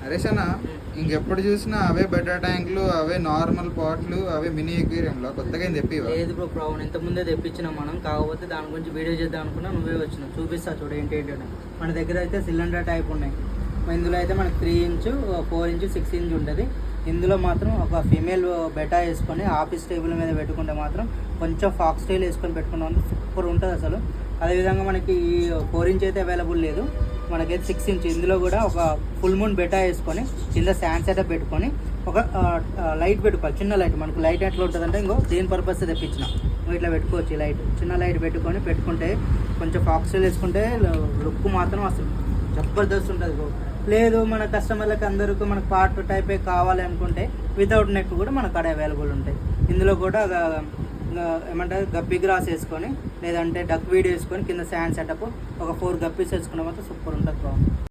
హరీష్ అన్న, ఇంకెప్పుడు చూసినా అవే బెటర్ ట్యాంకులు, అవే నార్మల్ పాట్లు, అవే మినీ ఎక్వేరియంలో కొత్తగా ఏం చెప్పి లేదు బ్రో, ప్రాబ్లం ఇంత ముందే తెప్పించినాం మనం. కాకపోతే దాని గురించి వీడియో చేద్దాం అనుకున్నా, నువ్వే వచ్చినావు. చూపిస్తా చూడు ఏంటి మన దగ్గర అయితే సిలిండర్ టైప్ ఉన్నాయి. ఇందులో అయితే మనకి 3 ఇంచ్ 4 ఇంచ్ 6 ఇంచ్ ఉంటుంది. ఇందులో మాత్రం ఒక ఫీమేల్ బెటా వేసుకొని ఆఫీస్ టేబుల్ మీద పెట్టుకుంటే మాత్రం కొంచెం ఫాక్స్ టైల్ వేసుకొని పెట్టుకుంటాం, సూపర్ ఉంటుంది అసలు. అదేవిధంగా మనకి ఈ 4 ఇంచ్ అయితే అవైలబుల్ లేదు, మనకైతే 6 ఇంచ్. ఇందులో కూడా ఒక ఫుల్ మూన్ బెటా వేసుకొని కింద శాండ్ సెటప్ పెట్టుకొని ఒక లైట్ పెట్టుకోవాలి, చిన్న లైట్. మనకు లైట్ ఎట్లా ఉంటుందంటే ఇంకో దీని పర్పస్ తెప్పించిన ఇట్లా పెట్టుకోవచ్చు. లైట్ చిన్న లైట్ పెట్టుకుంటే కొంచెం ఫాక్స్ టైల్ వేసుకుంటే లుక్ మాత్రం అసలు జబర్దస్త్ ఉంటుంది బ్రో. లేదు మన కస్టమర్లకు అందరికీ మనకు పార్ట్ టైపే కావాలి అనుకుంటే వితౌట్ నెక్ కూడా మనకు అక్కడ అవైలబుల్ ఉంటాయి. ఇందులో కూడా ఏమంటారు గప్పి గ్రాస్ వేసుకొని లేదంటే డక్ వీడ్ వేసుకొని కింద శాండ్ సెటప్ ఒక 4 గప్పీస్ వేసుకున్న మాత్రం సూపర్ ఉంటుంది బ్రో.